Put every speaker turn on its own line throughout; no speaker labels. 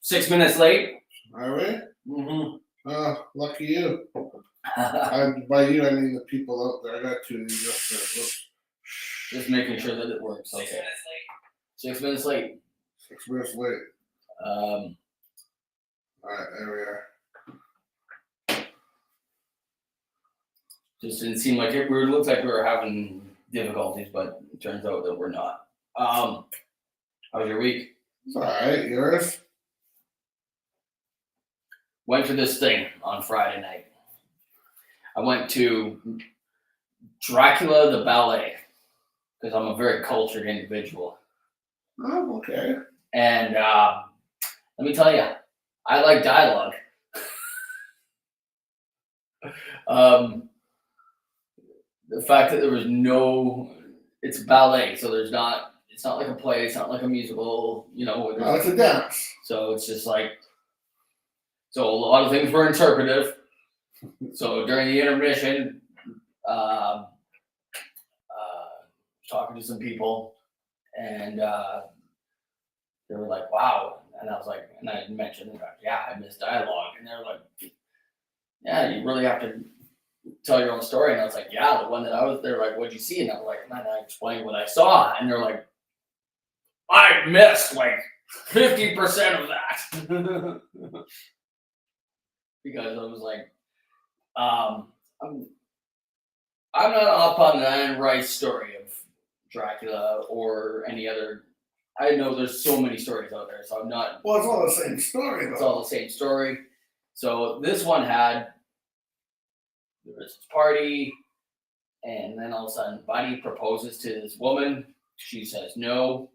6 minutes late.
Are we?
Mm-hmm.
Lucky you. By you, I mean the people out there. I got two just
making sure that it works. Okay. 6 minutes late.
6 minutes late. All right, there we are.
Just didn't seem like it. It looked like we were having difficulties, but it turns out that we're not. How was your week?
It's all right. Yours?
Went to this thing on Friday night. I went to Dracula the Ballet because I'm a very cultured individual.
Oh, okay.
And let me tell you, I like dialogue. The fact that there was it's ballet, so it's not like a play, it's not like a musical,
It's a dance.
So it's just like, so a lot of things were interpretive. So during the intermission, talking to some people, and they were like, "Wow," and I was like, and I mentioned, "Yeah, I miss dialogue," and they were like, "Yeah, you really have to tell your own story." And I was like, "Yeah, the one that I was there, like, what'd you see?" And I was like, "Man, I explained what I saw," and they're like, "I missed like 50% of that." Because I was like, I'm not up on the Anne Rice story of Dracula or any other. I know there's so many stories out there, so I'm not.
Well, it's all the same story, though.
It's all the same story. So this one there was this party, and then all of a sudden, Buddy proposes to this woman. She says no,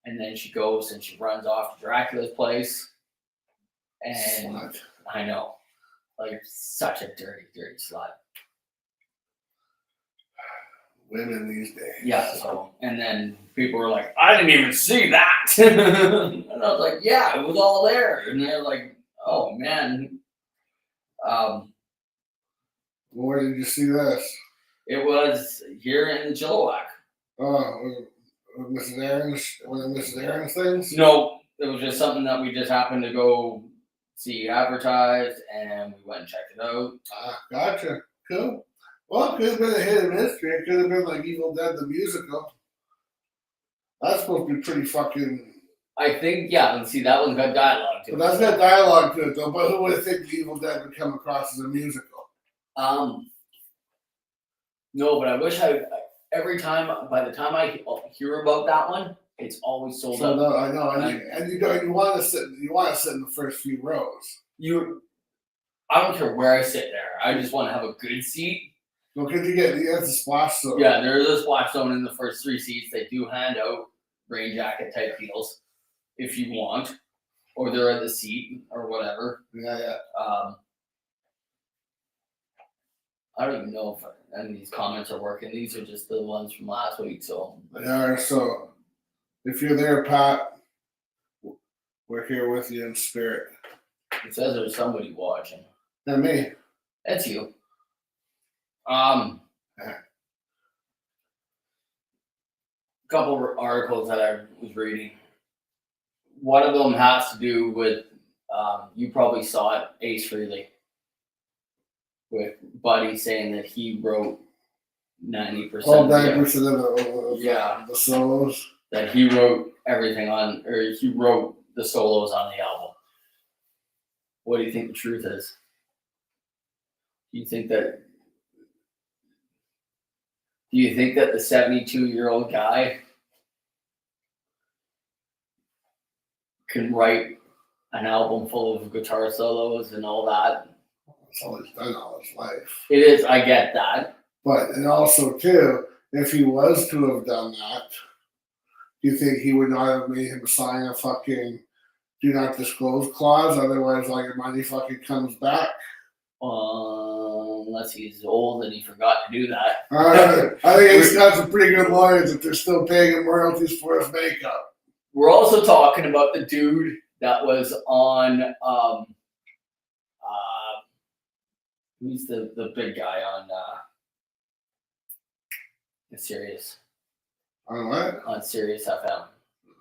and then she goes and she runs off to Dracula's place. And
Slut.
I know, like, such a dirty, dirty slut.
Women these days.
Yeah, so, and then people were like, "I didn't even see that." And I was like, "Yeah, it was all there." And they're like, "Oh, man."
Where did you see this?
It was here in Chilliwack.
Oh, Mrs. Aaron's, one of Mrs. Aaron's things?
No, it was just something that we just happened to go see advertised, and we went and checked it out.
Gotcha. Cool. Well, it could have been a hit or miss. It could have been like Evil Dead the musical. That's supposed to be pretty fucking.
I think, yeah, and see, that one's got dialogue to it.
But that's got dialogue to it, though. But who would have think Evil Dead would come across as a musical?
No, but I wish every time, by the time I hear about that one, it's always sold out.
No, I know, and you want to sit in the first few rows.
I don't care where I sit there. I just want to have a good seat.
Well, could you get that's a splash zone?
Yeah, there is a splash zone in the first 3 seats. They do hand out rain jacket type deals if you want, or they're at the seat or whatever.
Yeah.
I don't even know if any of these comments are working. These are just the ones from last week. So
they are. So if you're there, Pat, we're here with you in spirit.
It says there's somebody watching.
And me.
That's you. Couple articles that I was reading. One of them has to do with you probably saw it, Ace Frehley, with Buddy saying that he wrote 90%.
90% of the solos.
That he wrote everything on, or he wrote the solos on the album. What do you think the truth is? Do you think that the 72-year-old guy can write an album full of guitar solos and all that?
That's all he's done all his life.
It is, I get that.
But, and also, too, if he was to have done that, do you think he would not have made him sign a fucking do not disclose clause? Otherwise, all your money fucking comes back.
Unless he's old and he forgot to do that.
I think he's got some pretty good lawyers if they're still paying him royalties for his makeup.
We're also talking about the dude that was on who's the big guy on Sirius?
On what?
On Sirius FM.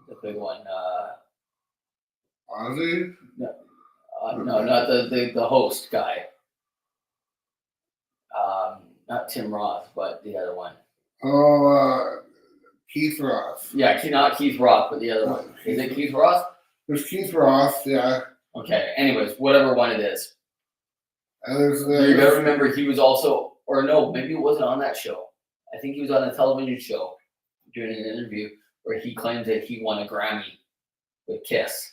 The big one.
Ozzy?
No, not the host guy. Not Tim Roth, but the other one.
Oh, Keith Roth.
Yeah, not Keith Roth, but the other one. Is it Keith Roth?
There's Keith Roth, yeah.
Okay. Anyways, whatever one it is.
And there's
You gotta remember, he was also, or no, maybe it wasn't on that show. I think he was on a television show doing an interview where he claimed that he won a Grammy with Kiss.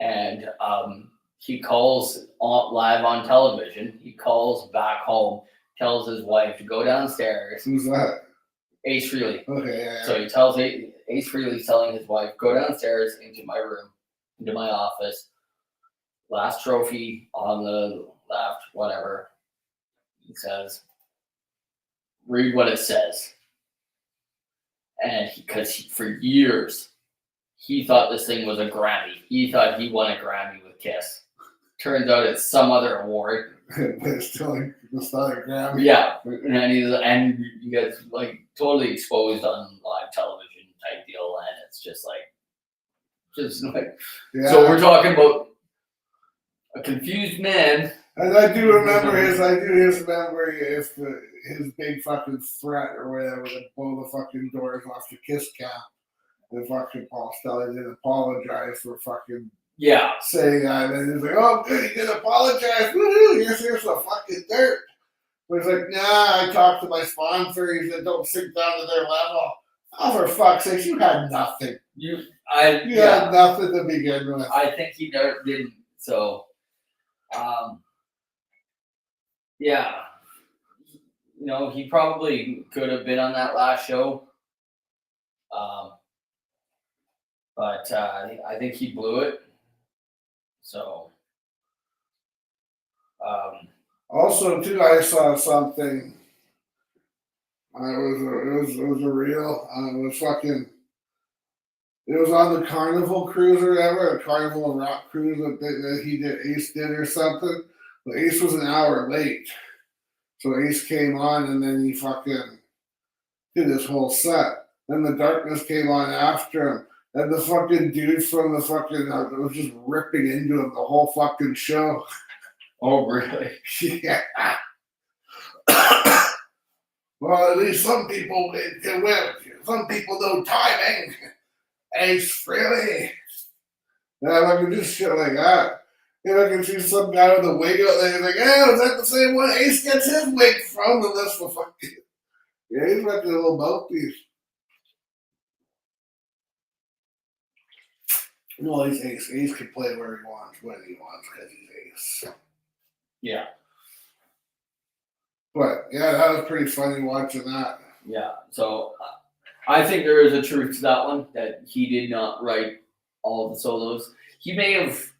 And he calls live on television. He calls back home, tells his wife to go downstairs.
Who's that?
Ace Frehley.
Okay, yeah.
So he tells Ace Frehley's telling his wife, go downstairs into my room, into my office. Last trophy on the left, whatever. He says, read what it says. And because for years, he thought this thing was a Grammy. He thought he won a Grammy with Kiss. Turns out it's some other award.
It's still it's not a Grammy.
Yeah, and you get like totally exposed on live television type deal, and it's just like,
Yeah.
So we're talking about a confused man.
And I do remember his big fucking threat or whatever to blow the fucking doors off the Kiss camp. And fucking Paul Stelly didn't apologize for fucking saying that. And he's like, oh, good, he didn't apologize. Woohoo, here's the fucking dirt. But he's like, nah, I talked to my sponsor. He said, don't sink down to their level. Oh, for fuck's sake, you had nothing. You had nothing to begin with.
I think he didn't. So, he probably could have been on that last show. But I think he blew it. So,
also too, I saw something. It was a reel. It was on the Carnival cruise or whatever, a Carnival rock cruise that Ace did or something. But Ace was an hour late. So Ace came on and then he fucking did his whole set. Then the Darkness came on after him. And the fucking dude from the fucking was just ripping into him the whole fucking show.
Oh, really?
Yeah. Well, at least some people can win. Some people know timing. Ace Frehley. Yeah, I can do shit like that. I can see some guy with a wig out there. He's like, is that the same one Ace gets his wig from? And that's the fucking. Yeah, he's like a little mouthpiece. No, he's Ace. Ace can play where he wants, when he wants, because he's Ace.
Yeah.
But, yeah, that was pretty funny watching that.
Yeah. So, I think there is a truth to that one, that he did not write all the solos. He may have,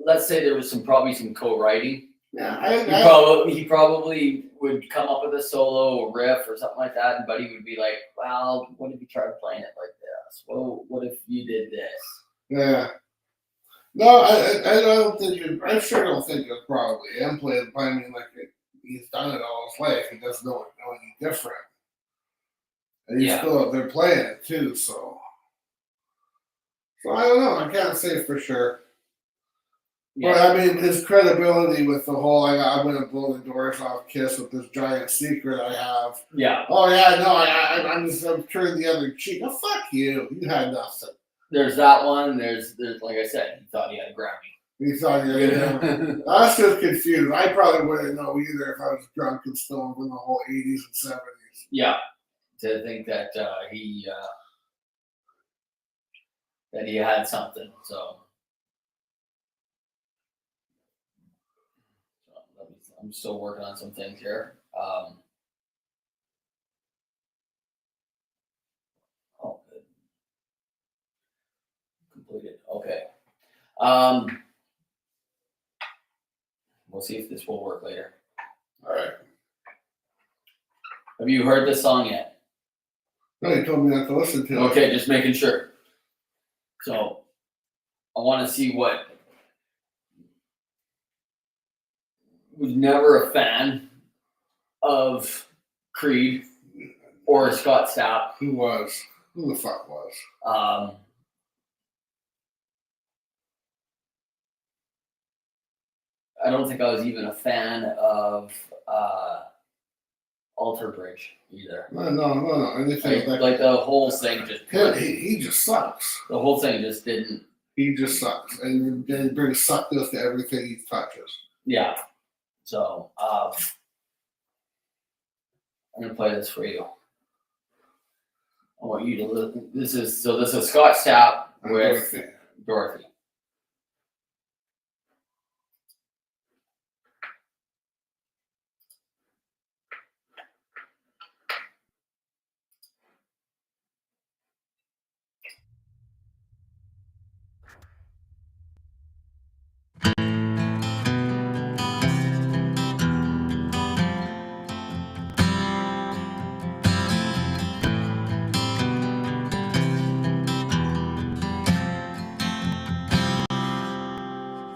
let's say there was probably some co-writing.
Yeah,
he probably would come up with a solo riff or something like that, and Buddy would be like, well, what if you tried playing it like this? Well, what if you did this?
Yeah. No, I don't think I sure don't think it's probably him playing. I mean, he's done it all his life. He doesn't know any different. And he's still up there playing it too, so I don't know. I can't say for sure. Yeah. But I mean, his credibility with the whole I'm going to blow the doors off Kiss with this giant secret I have.
Yeah.
Oh yeah, no, I'm turning the other cheek. Oh, fuck you. You had nothing.
There's that one. There's like I said, he thought he had a Grammy.
He thought he had a Grammy. I was just confused. I probably wouldn't know either if I was drunk and stoned in the whole 80s and 70s.
Yeah. To think that he had something. So I'm still working on some things here. Oh, good. Completed. Okay. We'll see if this will work later.
All right.
Have you heard this song yet?
No, you told me not to listen to it.
Okay, just making sure. So I want to see what. Was never a fan of Creed or Scott Stapp.
Who was? Who the fuck was?
I don't think I was even a fan of Alter Bridge either.
No. Anything
Like the whole thing just
he just sucks.
the whole thing just didn't.
He just sucks, and then brings suckness to everything he touches.
Yeah. So I'm gonna play this for you. I want you to listen. This is Scott Stapp with Dorothy.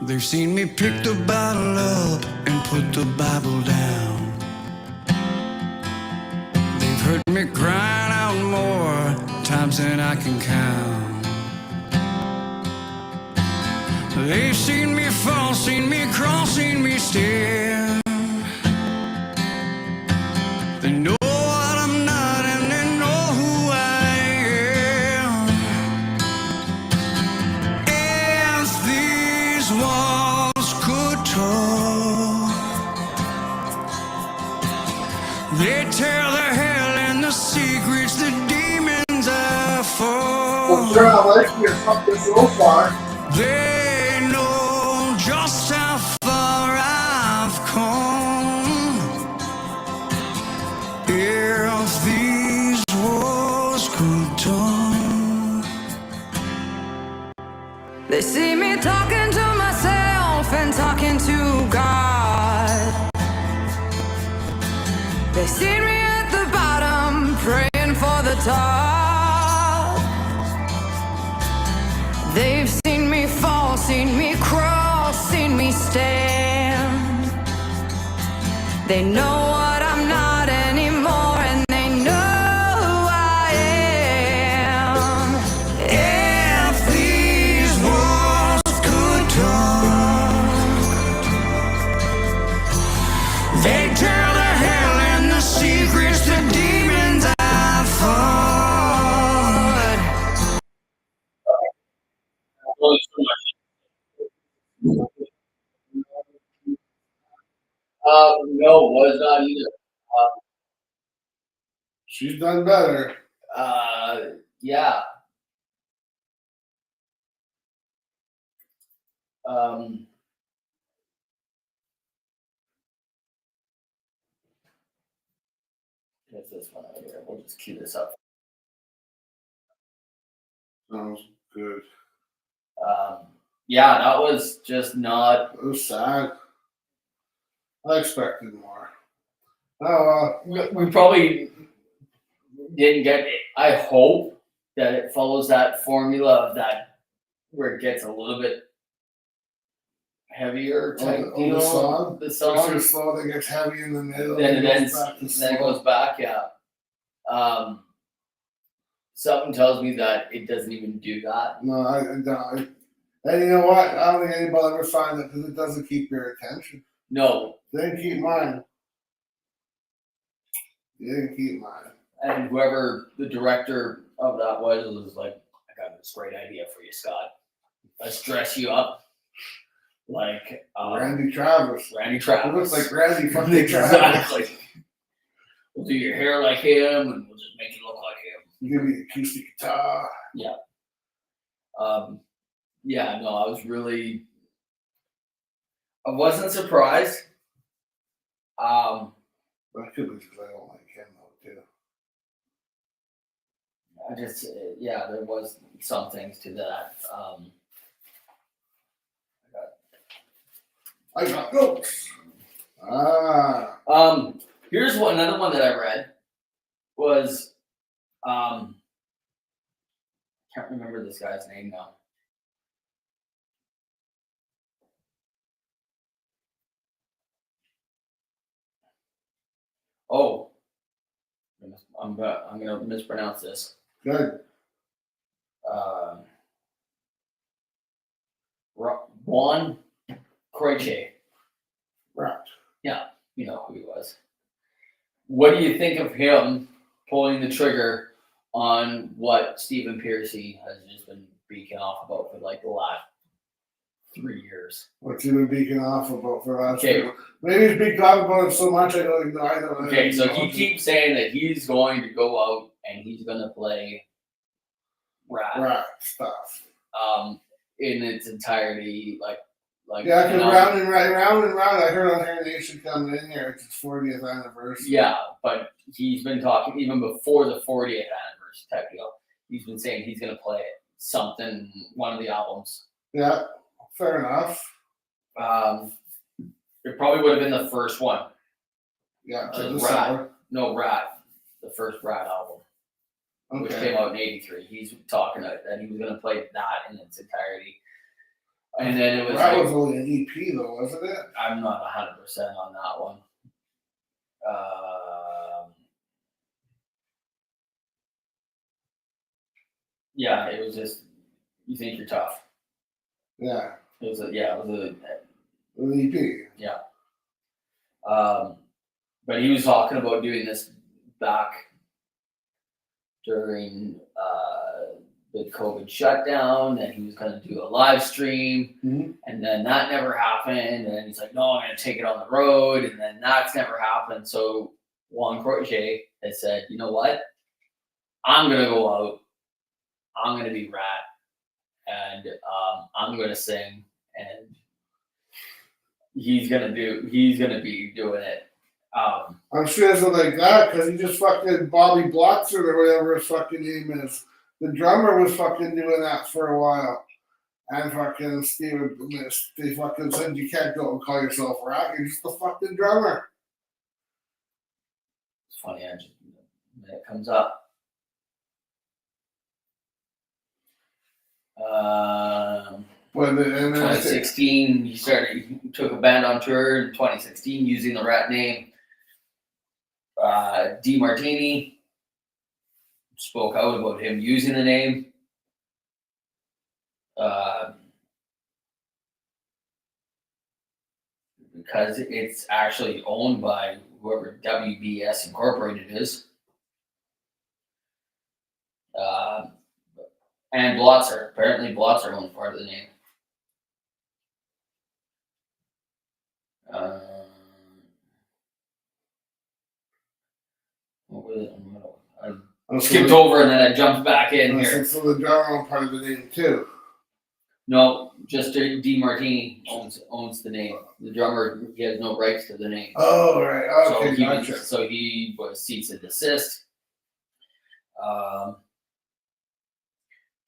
They've seen me pick the bottle up and put the Bible down. They've heard me crying out more times than I can count. They've seen me fall, seen me crawl, seen me stand. They know what I'm not and they know who I am. If these walls could talk, they'd tell the hell and the secrets, the demons I fought.
Well, sure, I like your fucking so far.
They know just how far I've come. If these walls could talk.
They see me talking to myself and talking to God. They see me at the bottom praying for the top. They've seen me fall, seen me crawl, seen me stand. They know what I'm not anymore and they know who I am. If these walls could talk, they'd tell the hell and the secrets, the demons I fought.
Really too much. No, was not either.
She's done better.
Yeah. What's this one over here? We'll just cue this up.
Sounds good.
Yeah, that was just not.
It was sad. I expected more. Oh,
We probably didn't get it. I hope that it follows that formula of that where it gets a little bit heavier type
on the song.
The
It's
song,
too slow. That gets heavy in the middle.
then it
goes
ends,
back to
then it
slow.
goes back. Yeah. Something tells me that it doesn't even do that.
No, and you know what? I don't think anybody ever find it because it doesn't keep your attention.
No,
They didn't keep mine. They didn't keep mine.
and whoever the director of that was like, I got this great idea for you, Scott. Let's dress you up like
Randy Travis.
Randy
It
Travis.
looks like Randy fucking Travis.
Exactly. We'll do your hair like him, and we'll just make you look like him.
You give me the acoustic guitar.
Yeah, no, I wasn't surprised.
That could be because I don't like him though too.
I just, yeah, there was some things to that.
I got notes. Ah.
Here's another one that I read was, can't remember this guy's name now. Oh, I'm gonna mispronounce this.
Good.
Juan Croce.
Right.
You know who he was. What do you think of him pulling the trigger on what Stephen Piercy has just been beaking off about for like the last 3 years?
What you been beaking off about for last
Okay.
week? Maybe he's beaking off about it so much I don't even know.
Okay, so he keeps saying that he's going to go out and he's going to play Rat
stuff.
In its entirety, like
Yeah,
you
because
know,
round and round, I heard on Hair Nation coming in here, it's its 40th anniversary.
yeah, but he's been talking even before the 40th anniversary type deal. He's been saying he's going to play something, one of the albums.
Yeah, fair enough.
It probably would have been the first one.
Yeah,
Rat. No, Rat. The first Rat album, which came out in '83. He's talking that he was going to play that in its entirety. And then it was
Rat was only an EP though, wasn't it?
I'm not 100% on that one. Yeah, it was just you think you're tough.
Yeah.
It was
An EP.
Yeah. But he was talking about doing this back during the COVID shutdown, and he was going to do a live stream, and then that never happened. And he's like, "No, I'm going to take it on the road," and then that's never happened. So Juan Crochet has said, "You know what? I'm going to go out. I'm going to be Rat, and I'm going to sing, and he's going to be doing it."
I'm sure it's like that because he just fucking Bobby Blotzer or whatever his fucking name is. The drummer was fucking doing that for a while. And fucking Steven, they fucking said you can't go and call yourself Rat, you're just the fucking drummer.
It's funny, when it comes up.
When and
2016, he took a band on tour in 2016 using the Rat name. D Martini spoke out about him using the name. Because it's actually owned by whoever WBS Incorporated is. And Blotzer. Apparently Blotzer owns part of the name. What was it? I skipped over and then I jumped back in here.
So the drummer owns part of the name too.
No, just D Martini owns the name. The drummer, he has no rights to the name.
Oh, right. Okay, gotcha.
So he was cease and desist.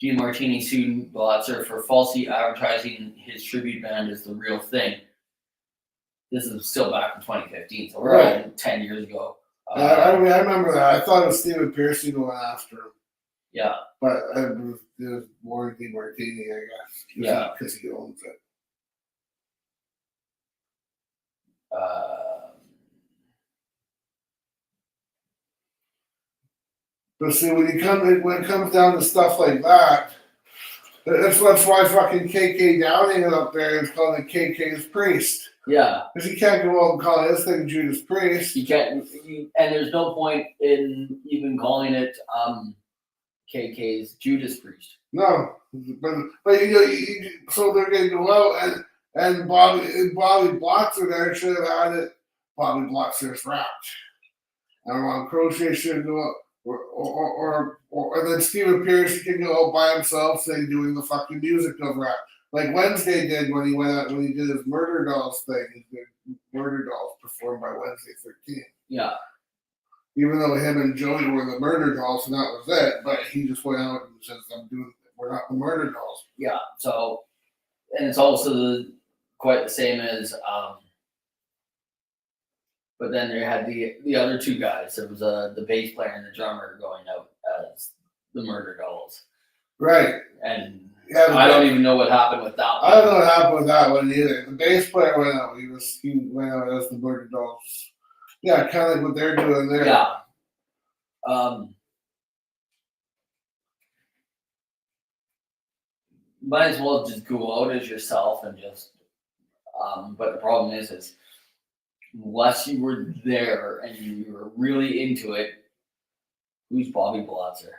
D Martini sued Blotzer for falsely advertising his tribute band as The Real Thing. This is still back in 2015, so we're right. 10 years ago.
I remember that. I thought it was Stephen Piercy going after him.
Yeah.
But it was more D Martini, I guess.
Yeah.
Because he owns it. But see, when it comes down to stuff like that, that's why fucking KK Downing up there is called the KK's Priest.
Yeah.
Because he can't go out and call his thing Judas Priest.
You can't, and there's no point in even calling it KK's Judas Priest.
No, but so they're going to go out and Bobby Blotzer there should have had it. Bobby Blotzer's Rat. And Ron Crochet should go out. Or then Stephen Pierce can go out by himself, say doing the fucking music of Rat, like Wednesday did when he went out when he did his Murder Dolls thing. He did Murder Dolls performed by Wednesday 13.
Yeah.
Even though him and Joey were the Murder Dolls, and that was it, but he just went out and says, "We're not the Murder Dolls."
Yeah. So, and it's also quite the same as. But then they had the other two guys. There was the bass player and the drummer going out as the Murder Dolls.
Right.
And
yeah,
I don't even know what happened with that one.
I don't know what happened with that one either. The bass player went out. He went out as the Murder Dolls. Yeah, kind of like what they're doing there.
Yeah. Might as well just go out as yourself and just. But the problem is unless you were there and you were really into it, who's Bobby Blotzer?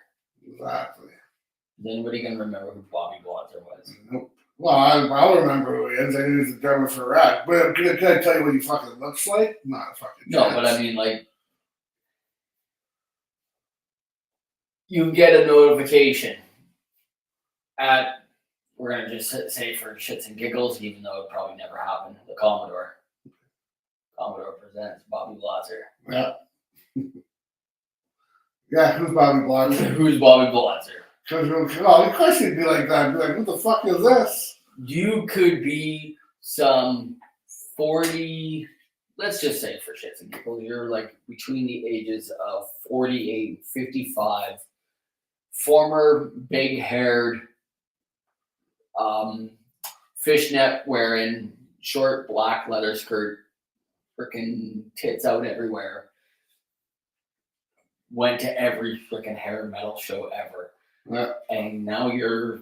Exactly.
Is anybody gonna remember who Bobby Blotzer was?
Nope. Well, I'll remember who he is. I knew he was the drummer for Rat. But can I tell you what he fucking looks like? Not a fucking
No,
chance.
but I mean, like, you get a notification at, we're gonna just say for shits and giggles, even though it probably never happened, the Commodore. Commodore presents Bobby Blotzer.
Yeah. Yeah, who's Bobby Blotzer?
Who's Bobby Blotzer?
Well, of course you'd be like that. Be like, what the fuck is this?
You could be some 40, let's just say for shits and giggles, you're like between the ages of 48 and 55, former big haired, fishnet wearing, short black leather skirt, freaking tits out everywhere. Went to every freaking hair metal show ever.
Yeah.
And now you're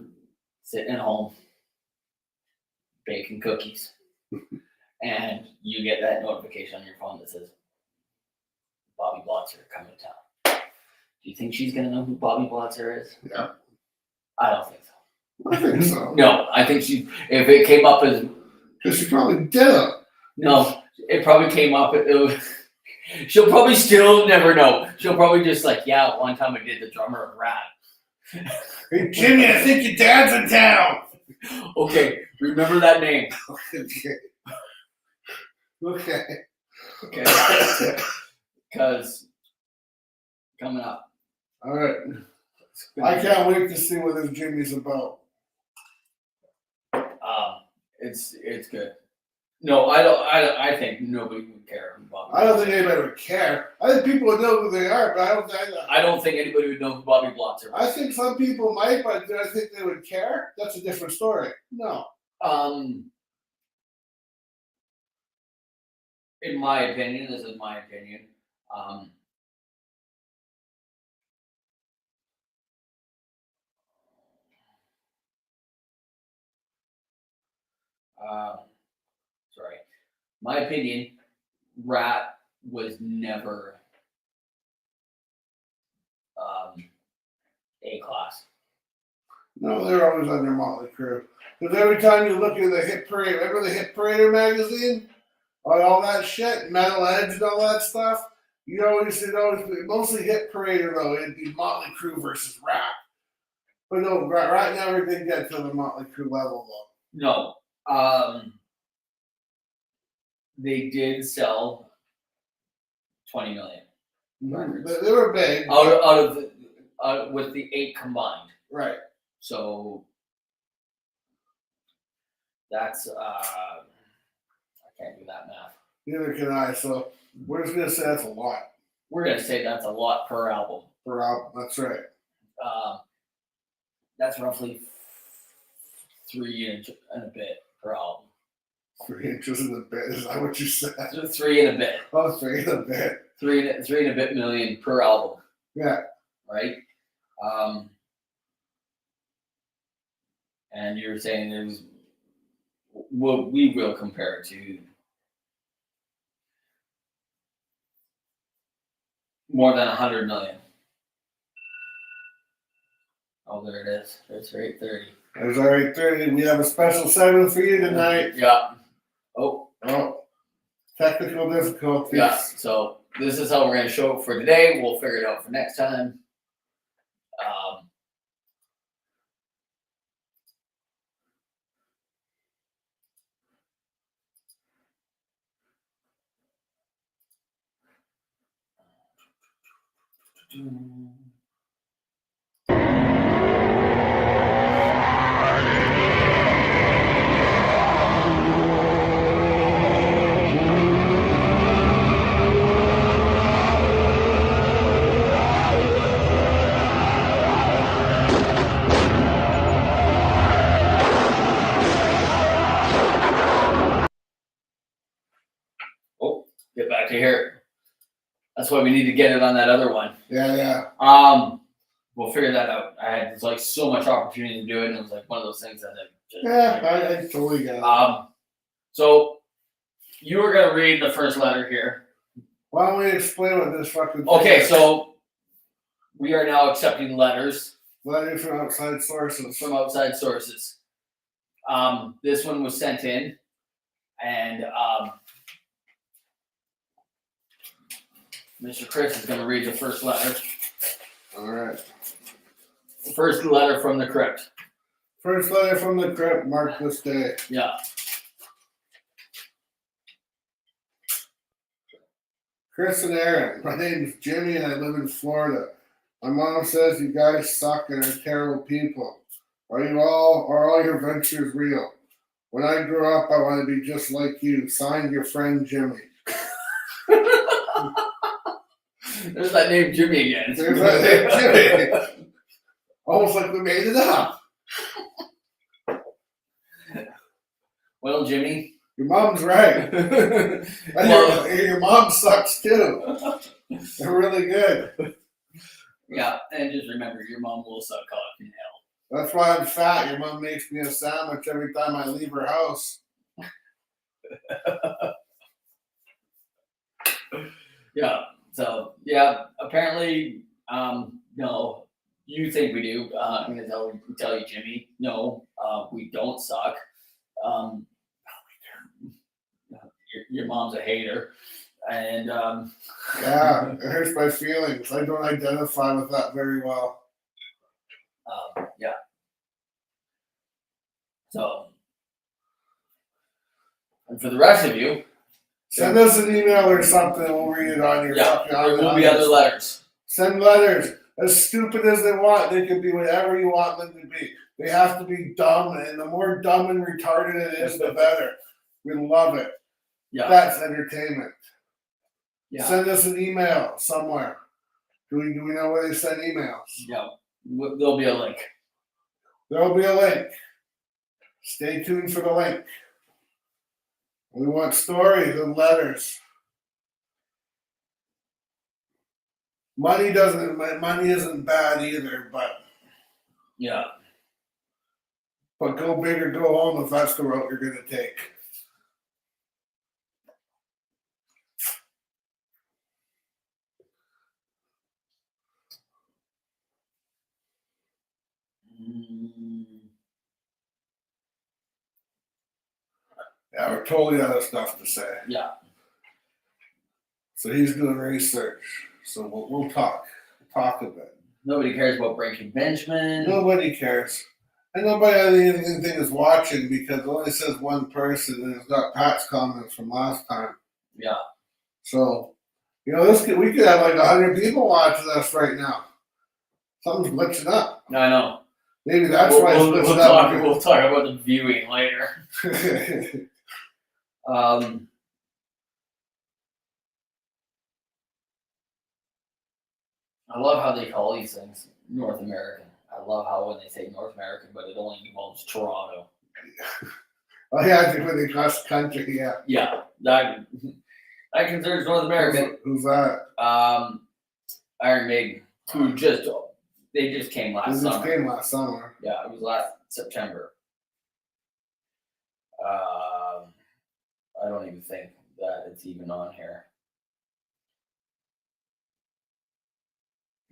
sitting at home baking cookies. And you get that notification on your phone that says, Bobby Blotzer coming to town. Do you think she's going to know who Bobby Blotzer is?
Yeah.
I don't think so.
I think so.
No, I think if it came up as,
Because she probably did it.
no, it probably came up, she'll probably still never know. She'll probably just like, yeah, one time I did the drummer of Rat.
Hey, Jimmy, I think your dad's in town.
Okay, remember that name.
Okay.
Okay. Because coming up.
All right. I can't wait to see what this Jimmy's about.
It's good. No, I don't. I think nobody would care who Bobby.
I don't think anybody would care. I think people would know who they are, but
I don't think anybody would know who Bobby Blotzer was.
I think some people might, but do I think they would care? That's a different story. No.
In my opinion, this is my opinion. Sorry. My opinion, Rat was never A class.
No, they're always under Motley Crue. Because every time you look at the Hit Parade, remember the Hit Parader magazine? All that shit, Metal Edge and all that stuff? You always see those, mostly Hit Parader though, it'd be Motley Crue versus Rat. But no, Rat never did get to the Motley Crue level though.
No. They did sell 20 million records.
They were big.
Out of the with the 8 combined.
Right.
So that's I can't do that math.
Neither can I. So we're just gonna say that's a lot
We're gonna say that's a lot per album.
per album. That's right.
That's roughly 3 and a bit per album.
3 inches in a bit. Is that what you said?
3 and a bit.
Oh, 3 in a bit.
3 and a bit million per album.
Yeah.
Right. And you're saying there's, well, we will compare it to more than 100 million. Oh, there it is. There's 830.
There's our 8:30. We have a special segment for you tonight.
Yeah. Oh,
Technical difficulties.
yeah. So this is how we're going to show it for today. We'll figure it out for next time. Oh, get back to here. That's why we need to get it on that other one.
Yeah.
We'll figure that out. I had like so much opportunity to do it, and it was like one of those things that I just
Yeah, I totally get it.
so you were gonna read the first letter here.
Why don't we explain what this fucking thing
Okay,
is?
so we are now accepting letters
Letters from outside sources.
from outside sources. This one was sent in, and Mr. Chris is gonna read the first letter.
All right.
First letter from the crypt.
First letter from the crypt, mark this day.
Yeah.
Chris and Aaron, my name's Jimmy and I live in Florida. My mom says you guys suck and are terrible people. Are all your ventures real? When I grow up, I want to be just like you. Signed, your friend Jimmy.
There's that name Jimmy again.
There's that name Jimmy. Almost like we made it up.
Well, Jimmy.
Your mom's right. And
Well,
your mom sucks too. They're really good.
yeah, and just remember, your mom will suck cock in hell.
That's why I'm fat. Your mom makes me a sandwich every time I leave her house.
Yeah. So yeah, apparently, no, you think we do. I'm gonna tell you, Jimmy. No, we don't suck. Your mom's a hater, and
Yeah, it hurts my feelings. I don't identify with that very well.
yeah. So, and for the rest of you,
Send us an email or something. We'll read it on your
yeah,
fucking.
there will be other letters.
Send letters. As stupid as they want, they can be whatever you want them to be. They have to be dumb, and the more dumb and retarded it is, the better. We love it.
Yeah,
That's entertainment.
yeah,
Send us an email somewhere. Do we know where they send emails?
yeah. There'll be a link.
There'll be a link. Stay tuned for the link. We want stories and letters. Money isn't bad either, but
Yeah,
go big or go home if that's the route you're gonna take. Yeah, we're totally out of stuff to say.
yeah,
So he's doing research. So we'll talk a bit.
nobody cares about Breaking Benjamin.
Nobody cares. And nobody I think anything is watching because it only says one person and it's got Pat's comments from last time.
Yeah,
So, we could have like 100 people watching us right now. Something's glitching up.
I know.
Maybe that's why
We'll
it's
talk.
glitching
We'll talk about the viewing later.
up.
I love how they call these things North American. I love how when they say North American, but it only involves Toronto.
Oh yeah, I think when they cross the country, yeah.
Yeah, that considers North American.
Who's that?
Iron Maiden, who just came last
This
summer.
came last summer.
Yeah, it was last September. I don't even think that it's even on here.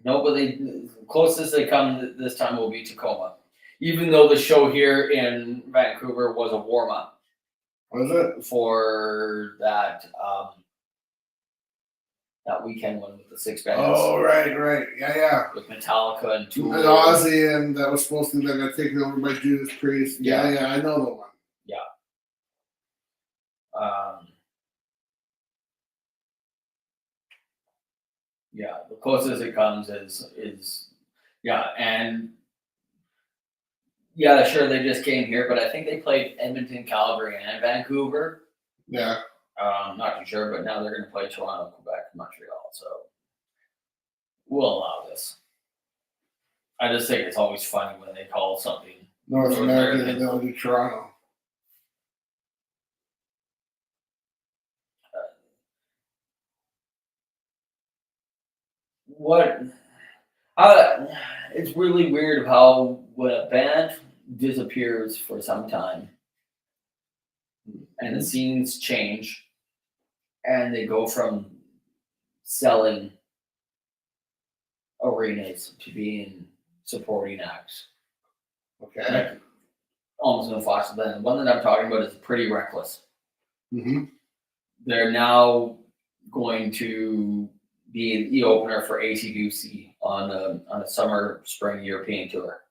No, but the closest they come this time will be Tacoma. Even though the show here in Vancouver was a warm-up
Was it?
for that that weekend one with the 6 bands.
Oh, right. Yeah.
With Metallica and Tool.
And Ozzy, and that was supposed to be like taken over by Judas Priest. Yeah, I know the one.
Yeah, the closest it comes is and sure they just came here, but I think they played Edmonton, Calgary, and Vancouver.
Yeah.
Not too sure, but now they're going to play Toronto, Quebec, Montreal. So we'll allow this. I just think it's always funny when they call something
North American and they'll do Toronto.
It's really weird how when a band disappears for some time and the scenes change and they go from selling arenas to being supporting acts.
Okay.
Like, almost no faster than the one that I'm talking about is Pretty Reckless.
Mm-hmm.
They're now going to be the opener for AC/DC on a summer spring European tour.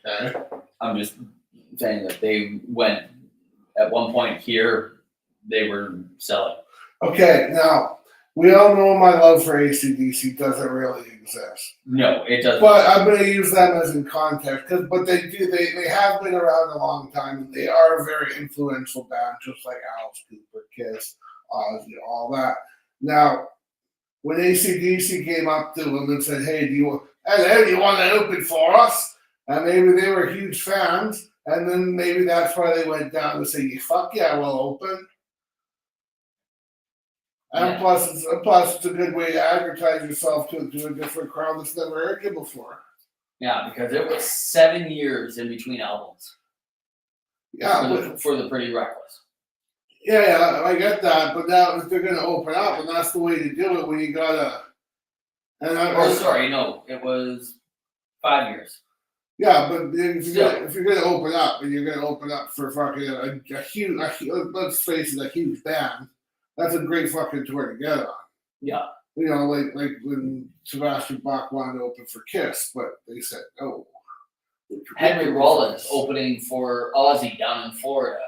Okay.
I'm just saying that they went at one point here, they were selling.
Okay, now we all know my love for AC/DC doesn't really exist.
No, it doesn't.
But I'm going to use them as in context, but they have been around a long time, and they are a very influential band, just like Alice Cooper, Kiss, Ozzy, all that. Now, when AC/DC came up to them and said, "Hey, do you want to open for us?" And maybe they were huge fans, and then maybe that's why they went down to say, "Fuck yeah, we'll open." And
Yeah.
plus, it's a good way to advertise yourself to a different crowd that's never heard you before.
Yeah, because it was 7 years in between albums
Yeah,
for the Pretty Reckless.
yeah, I get that. But now if they're going to open up, and that's the way to do it when you gotta.
Sorry, no, it was 5 years.
Yeah, but if you're going to open up, and you're going to open up for fucking a huge, let's face it, a huge band, that's a great fucking tour to get on.
Yeah.
You know, like when Sebastian Bach wanted to open for Kiss, but they said no.
Henry Rollins opening for Ozzy down in Florida,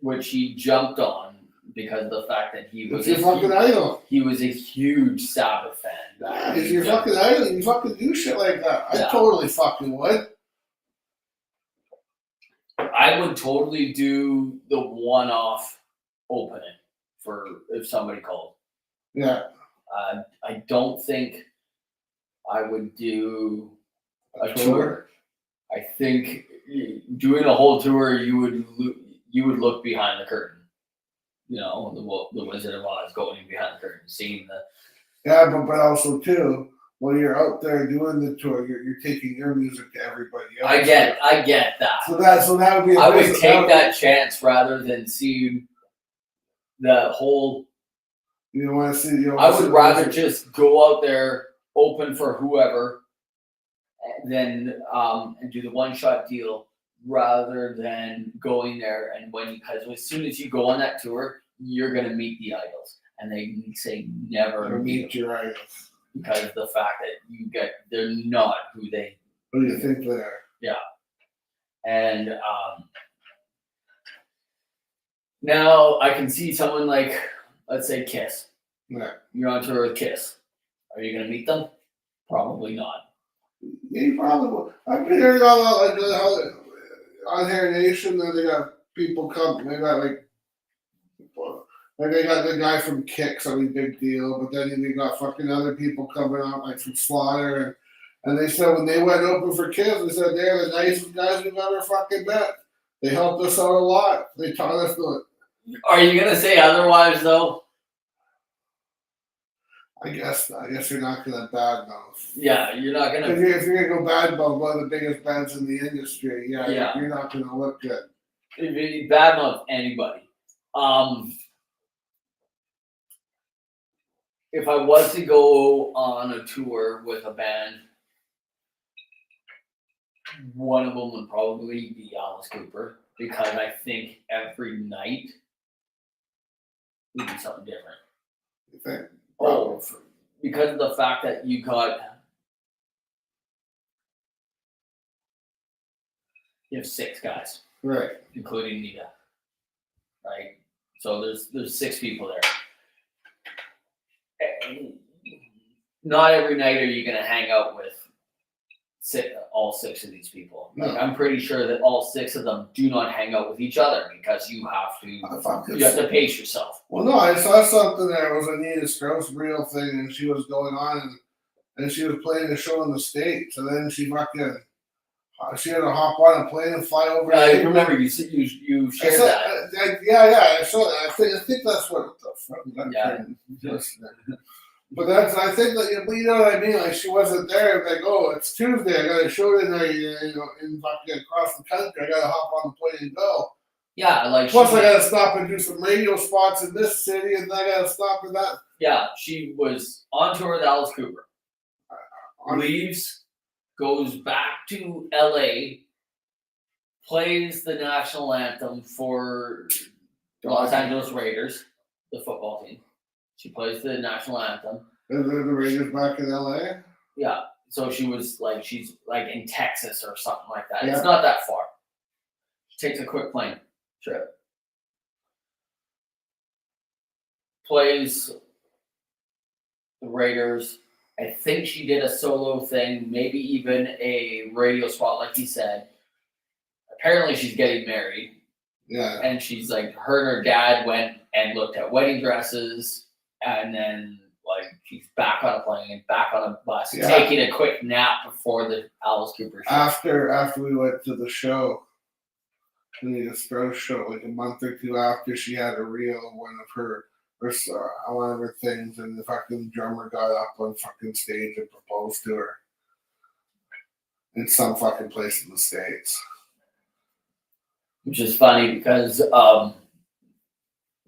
which he jumped on because of the fact that he was
your fucking idol.
He was a huge Sabbath fan.
Yeah, he's your fucking idol. You fucking do shit like that. I
Yeah.
totally fucking would.
I would totally do the one-off opening for if somebody called.
Yeah.
I don't think I would do a
tour?
tour. I think doing a whole tour, you would look behind the curtain. You know, the Wizard of Oz going behind the curtain, seeing the.
Yeah, but also too, when you're out there doing the tour, you're taking your music to everybody else.
I get that.
So that would be.
I would take that chance rather than see the whole.
You don't want to see.
I would rather just go out there, open for whoever, than and do the one-shot deal rather than going there and because as soon as you go on that tour, you're gonna meet the idols, and they say never
meet your idols
because of the fact that they're not who they.
Who do you think they are?
Yeah, and now I can see someone like, let's say, Kiss.
Yeah.
You're on tour with Kiss. Are you going to meet them? Probably not.
You probably will. I've been hearing all that, like on Hair Nation, then they got people come. They got like they got the guy from Kicks, I mean, big deal. But then they got fucking other people coming out, like from Slaughter, and they said when they went open for Kiss, they said they're the nicest guys we've ever fucking met. They helped us out a lot. They taught us to.
Are you going to say otherwise, though?
I guess you're not gonna badmouth.
Yeah, you're not gonna.
If you're gonna go badmouth one of the biggest bands in the industry,
Yeah.
you're not gonna look good.
Badmouth anybody. If I was to go on a tour with a band, one of them would probably be Alice Cooper because I think every night would be something different.
You think?
Oh, because of the fact that you have 6 guys,
Right.
including Nita, right? So there's 6 people there. Not every night are you going to hang out with all 6 of these people.
No.
Like, I'm pretty sure that all 6 of them do not hang out with each other because you have to pace yourself.
Well, no, I saw something there. It was a Nina Strauss real thing, and she was going on and she was playing a show in the States, and then she had to hop on a plane and fly over.
I remember you shared that.
Yeah, I saw that. I think that's what the fuck.
Yeah.
But I think that, but you know what I mean? Like, she wasn't there. Like, oh, it's Tuesday. I got a show tonight, in fucking across the country. I got to hop on the plane and go.
Yeah, like
Plus, I got to stop and do some radio spots in this city, and then I got to stop in that.
Yeah, she was on tour with Alice Cooper. Leaves, goes back to LA, plays the national anthem for the Los Angeles Raiders, the football team. She plays the national anthem.
And then the Raiders back in LA?
Yeah. So she's like in Texas or something like that.
Yeah.
It's not that far. She takes a quick plane trip. Plays the Raiders. I think she did a solo thing, maybe even a radio spot, like he said. Apparently she's getting married.
Yeah.
And she's like, her and her dad went and looked at wedding dresses, and then like she's back on a plane, back on a bus, taking a quick nap before the Alice Cooper show. After
we went to the show, the Express show, like a month or two after, she had a reel of one of her things, and the fucking drummer got up on fucking stage and proposed to her in some fucking place in the States.
Which is funny because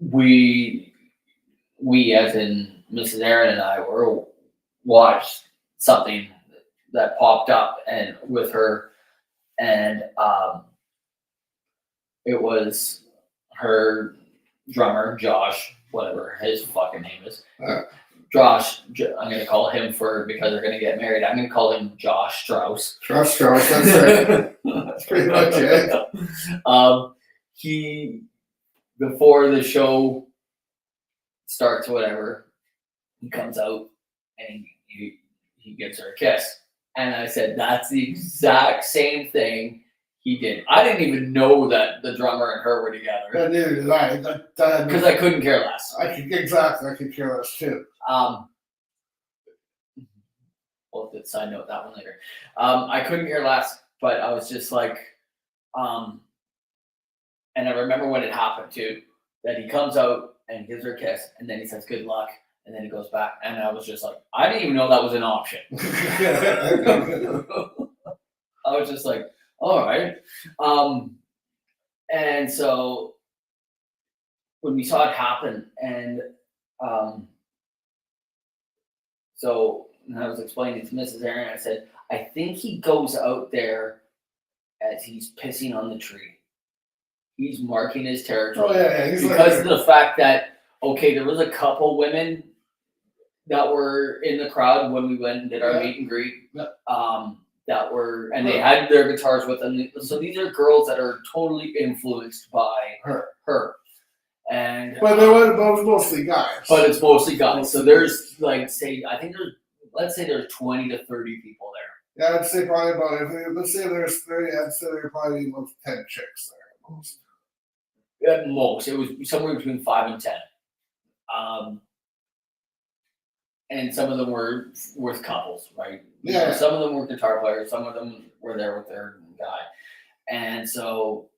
we as in Mrs. Aaron and I watched something that popped up and with her, and it was her drummer Josh, whatever his fucking name is. Josh, I'm going to call him because they're going to get married. I'm going to call him Josh Strauss.
Josh Strauss, that's right. That's pretty much it.
He, before the show starts, whatever, he comes out and he gives her a kiss. And I said, that's the exact same thing he did. I didn't even know that the drummer and her were together.
Neither did I.
Because I couldn't care less.
I could care less too.
We'll have to side note that one later. I couldn't care less, but I was just like, and I remember when it happened too, that he comes out and gives her a kiss, and then he says good luck, and then he goes back, and I was just like, I didn't even know that was an option. I was just like, all right. And so when we saw it happen, and so I was explaining to Mrs. Aaron, I said, I think he goes out there as he's pissing on the tree. He's marking his territory.
Oh, yeah.
Because of the fact that, okay, there was a couple women that were in the crowd when we went and did our meet and greet. That were, and they had their guitars with them. So these are girls that are totally influenced by her. And
but it was mostly guys.
But it's mostly guys. So there's let's say there's 20 to 30 people there.
Yeah, I'd say probably about, let's say there's 30, I'd say there are probably about 10 chicks there at most.
At most. It was somewhere between 5 and 10. And some of them were with couples, right?
Yeah.
You know, some of them were guitar players. Some of them were there with their guy. And so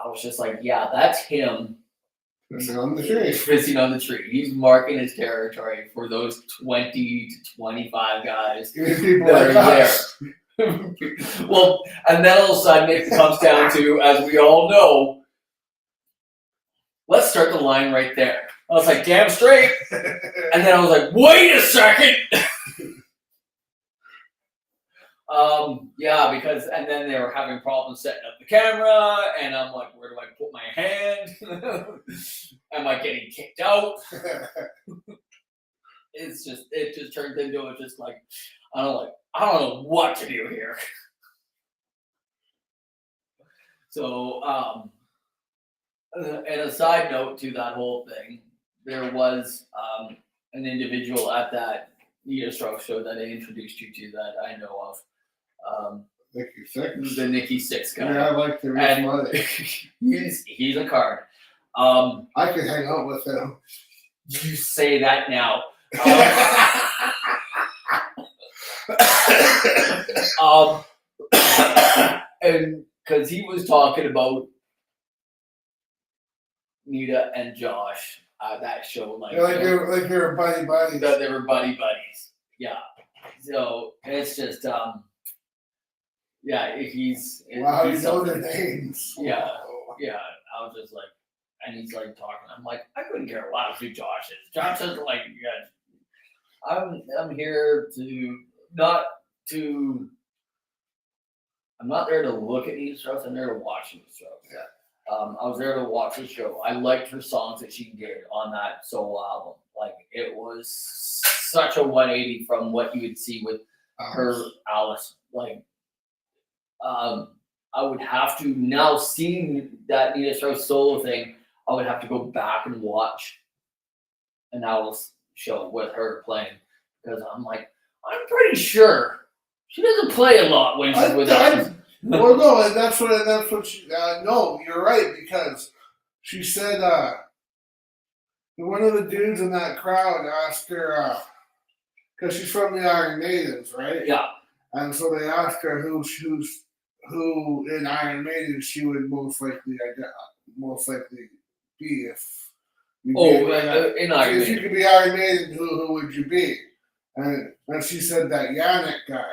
I was just like, yeah, that's him.
Pissing on the tree.
Pissing on the tree. He's marking his territory for those 20 to 25 guys
People
that
like
are there. Well, and then all of a sudden it comes down to, as we all know, let's start the line right there. I was like, damn straight. And then I was like, wait a second. Yeah, because, and then they were having problems setting up the camera, and I'm like, where do I put my hand? Am I getting kicked out? It just turned into it just like, I don't know what to do here. So, and a side note to that whole thing, there was an individual at that Nita Strauss show that I introduced you to that I know of.
Nikki Six.
The Nikki Six guy.
Yeah, I like the real money.
He's a card.
I could hang out with him.
You say that now. And because he was talking about Nita and Josh, that show. Like,
Yeah, like they're buddy buddies.
that they were buddies. Yeah. So it's just yeah, he's
Wow, you
he's
know
something.
their names.
Yeah. Yeah, I was just like, and he's like talking. I'm like, I couldn't care less who Josh is. Josh is like, yeah, I'm here to not to. I'm not there to look at these shows. I'm there to watch these shows.
Yeah.
I was there to watch the show. I liked her songs that she did on that solo album. Like, it was such a 180 from what you would see with her Alice. Like, I would have to now seeing that Nina Strauss solo thing. I would have to go back and watch an Alice show with her playing, because I'm like, I'm pretty sure she doesn't play a lot when she's with us.
Well, no, and that's what she. No, you're right, because she said one of the dudes in that crowd asked her, because she's from the Iron Maidens, right?
Yeah.
And so they asked her who in Iron Maiden she would most likely be if you
in Iron
if you
Maiden.
could be Iron Maiden, who would you be? And she said that Yannick guy.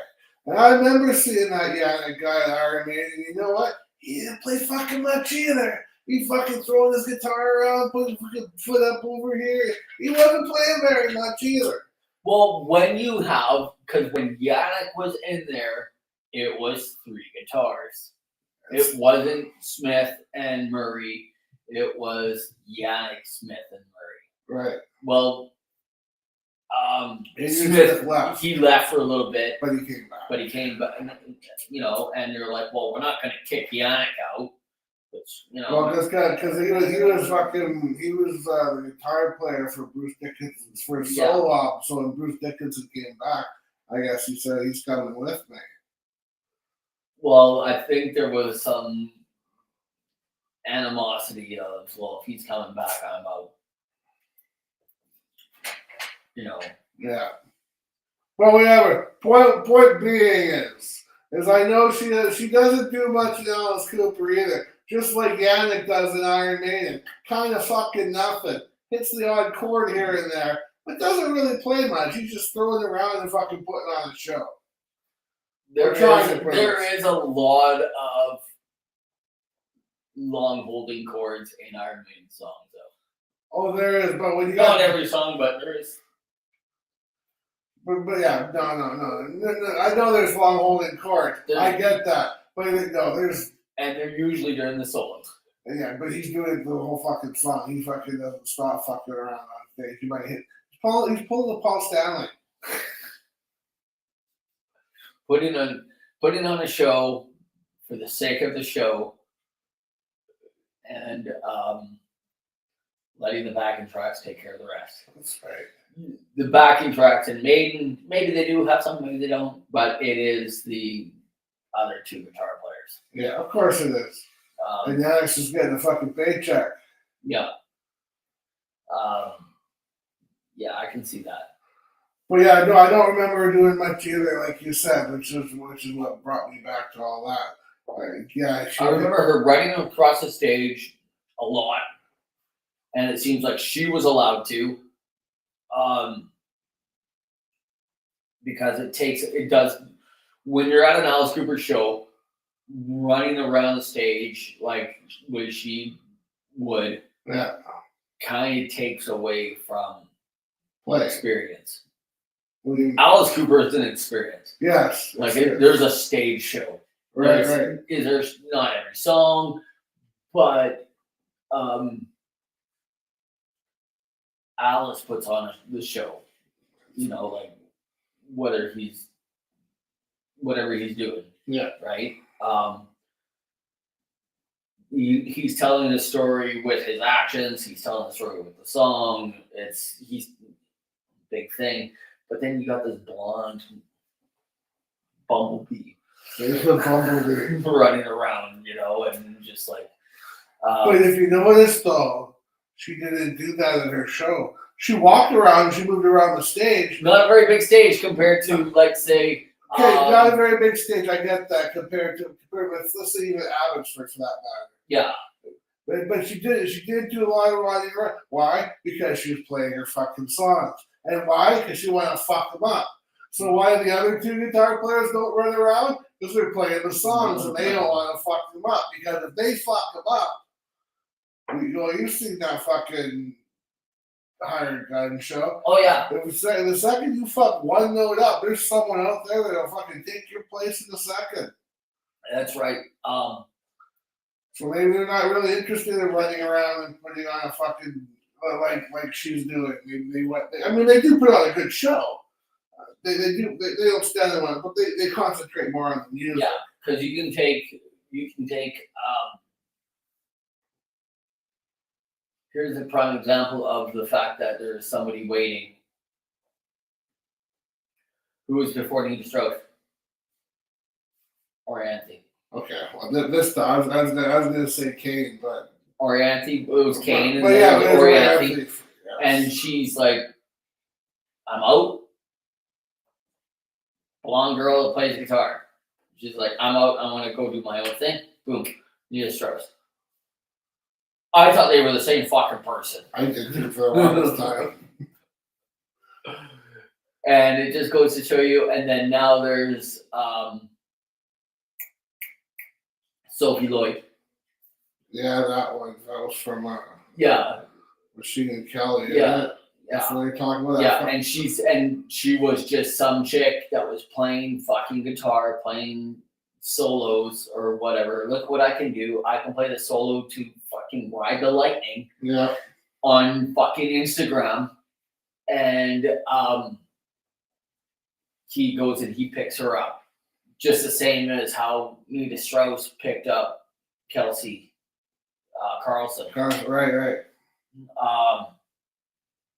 And I remember seeing that Yannick guy at Iron Maiden. You know what? He didn't play fucking much either. He fucking throwing his guitar around, putting his foot up over here. He wasn't playing very much either.
Well, when you have, because when Yannick was in there, it was 3 guitars. It wasn't Smith and Murray. It was Yannick, Smith, and Murray.
Right.
Well,
And
Smith
left.
he left for a little bit,
But he came back.
but he came back. You know, and they're like, "Well, we're not going to kick Yannick out," which
Well, this guy, because he was the guitar player for Bruce Dickinson's first solo album. So when Bruce Dickinson came back, I guess he said he's coming with me.
Well, I think there was some animosity of, well, if he's coming back, I'm out. You know.
Yeah. Well, whatever. Point being is I know she doesn't do much in Alice Cooper either. Just like Yannick does in Iron Maiden. Kind of fucking nothing. Hits the odd chord here and there, but doesn't really play much. He's just throwing it around and fucking putting on a show.
There is a lot of long holding chords in Iron Maiden songs, though.
Oh, there is, but when you
Not
got
every song, but there is.
But yeah, no. I know there's long holding chords. I get that, but no, there's.
And they're usually during the solos.
Yeah, but he's doing the whole fucking song. He fucking doesn't stop fucking around on stage. He might hit. He's pulling the Paul Stanley.
Putting on a show for the sake of the show, and letting the backing tracks take care of the rest.
That's right.
The backing tracks in Maiden, maybe they do have some, maybe they don't, but it is the other 2 guitar players.
Yeah, of course it is. And Alex is getting a fucking paycheck.
Yeah. Yeah, I can see that.
But yeah, no, I don't remember doing much either, like you said, which is what brought me back to all that. Like, yeah,
I remember her running across the stage a lot, and it seems like she was allowed to, because it does, when you're at an Alice Cooper show, running around the stage like she would,
yeah,
kind of takes away from
Play.
experience.
Alice
Alice Cooper is an experience.
Yes.
Like there's a stage show.
Right.
There's not every song, but Alice puts on the show. You know, like whatever he's doing.
Yeah.
Right. He's telling the story with his actions. He's telling the story with the song. He's big thing. But then you got this blonde bumblebee running around, you know, and just like.
But if you notice, though, she didn't do that in her show. She walked around. She moved around the stage.
Not a very big stage compared to, like, say.
Okay, not a very big stage. I get that compared with, let's say, even Abbotsford for that matter.
Yeah.
But she did do a lot of running around. Why? Because she was playing her fucking songs. And why? Because she wanted to fuck them up. So why the other two guitar players don't run around? Because they're playing the songs and they don't want to fuck them up. Because if they fuck them up, you've seen that fucking hired gun show.
Oh yeah.
The second you fuck one note up, there's someone out there that'll fucking take your place in a second.
That's right.
So maybe they're not really interested in running around and putting on a fucking like she's doing. They do put on a good show. They don't stand on it, but they concentrate more on the music.
Yeah, because you can take. Here's a prime example of the fact that there is somebody waiting. Who was before Nita Stroke? Orianthi.
Okay, well, this time I was gonna say Kane, but
Orianthi, it was Kane and
but
then
yeah,
Orianthi.
yes.
And she's like, I'm out. Blonde girl that plays guitar. She's like, I'm out. I want to go do my own thing. Boom. Nita Strauss. I thought they were the same fucking person.
I did too for the longest time.
And it just goes to show you. And then now there's Sophie Lloyd.
Yeah, that one. That was from
Yeah.
Machine and Kelly.
Yeah.
That's
Yeah.
what they're talking about.
Yeah, and she was just some chick that was playing fucking guitar, playing solos or whatever. Look what I can do. I can play the solo to fucking Ride the Lightning
Yeah.
on fucking Instagram. And he goes and he picks her up. Just the same as how Nita Strauss picked up Kelsey Carlson.
Right.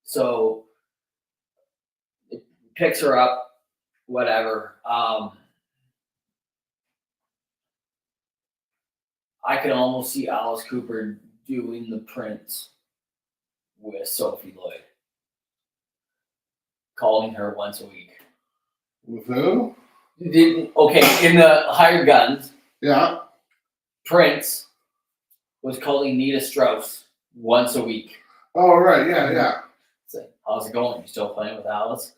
So it picks her up, whatever. I can almost see Alice Cooper doing the Prince with Sophie Lloyd, calling her once a week.
With who?
Okay, in the Hired Guns,
Yeah.
Prince was calling Nita Strauss once a week.
Oh, right. Yeah.
Say, how's it going? You still playing with Alice?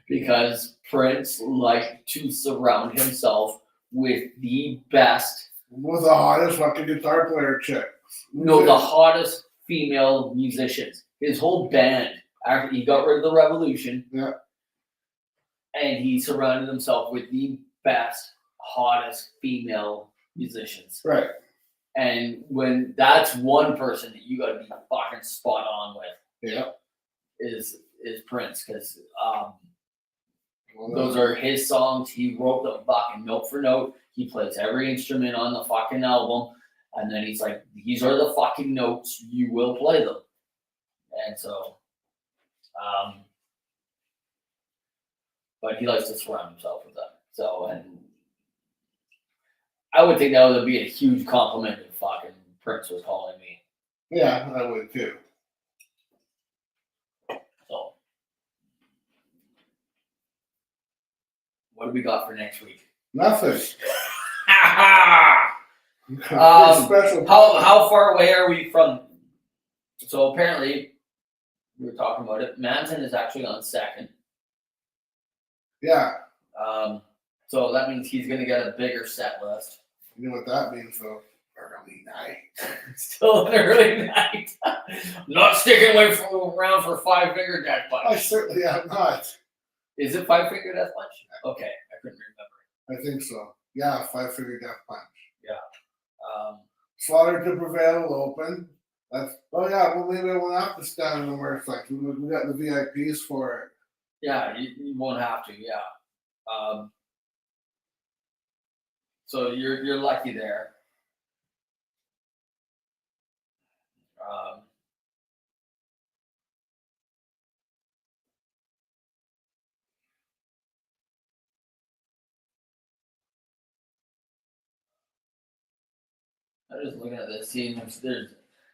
Because Prince liked to surround himself with the best.
Was the hottest fucking guitar player chick.
No, the hottest female musicians. His whole band, after he got rid of the Revolution,
Yeah.
and he surrounded himself with the best, hottest female musicians.
Right.
And when that's one person that you got to be fucking spot on with,
Yeah.
is Prince, because
Well,
those are his songs. He wrote them fucking note for note. He plays every instrument on the fucking album, and then he's like, "These are the fucking notes. You will play them." And so, but he likes to surround himself with them. So, and I would think that would be a huge compliment if fucking Prince was calling me.
Yeah, I would too.
So, what do we got for next week?
Nothing. Special.
How far away are we from? So apparently, we were talking about it. Manson is actually on second.
Yeah.
So that means he's gonna get a bigger set list.
You know what that means, though? Early night.
Still an early night. Not sticking around for Five Finger Death
I
Punch.
certainly am not.
Is it Five Finger Death Punch? Okay, I couldn't remember.
I think so. Yeah, 5-figure death punch. Slaughter to Prevail will open. That's we'll leave everyone have to stand in the merch section. We got the VIPs for it.
Yeah, you won't have to. Yeah. So you're lucky there. I'm just looking at this, seeing if there's.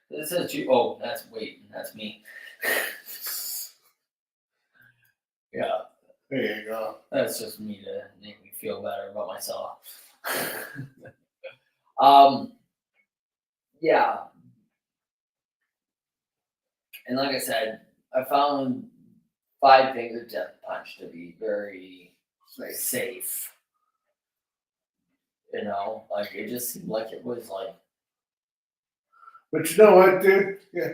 It says you. Oh, that's me. Yeah,
There you go.
that's just me to make me feel better about myself. yeah. And like I said, I found Five Finger Death Punch to be very safe. You know, like it just seemed like it was like.
But you know what, dude? Yeah.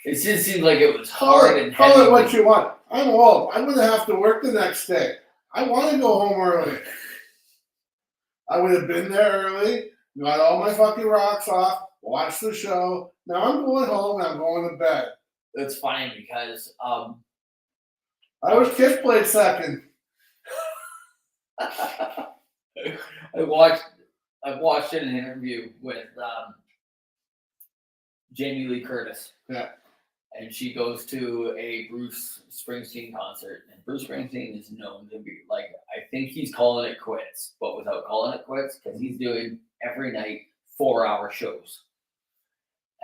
It just seemed like it was
Call
hard and
call
heavy.
it what you want. I'm old. I'm gonna have to work the next day. I want to go home early. I would have been there early, got all my fucking rocks off, watched the show. Now I'm going home and I'm going to bed.
It's funny because
I was Kiss played second.
I watched an interview with Jamie Lee Curtis.
Yeah.
And she goes to a Bruce Springsteen concert, and Bruce Springsteen is known to be like, I think he's calling it quits, but without calling it quits, because he's doing every night 4-hour shows.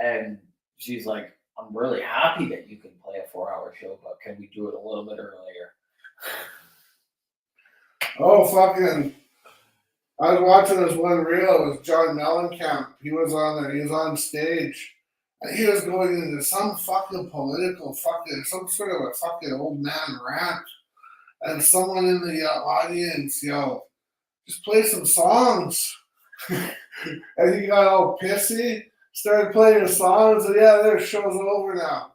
And she's like, I'm really happy that you can play a 4-hour show, but can we do it a little bit earlier?
Oh, fucking. I was watching this one reel with John Mellencamp. He was on there. He was on stage. And he was going into some fucking political fucking, some sort of a fucking old man rant. And someone in the audience yelled, just play some songs. And he got all pissy, started playing the songs, and yeah, their show's over now.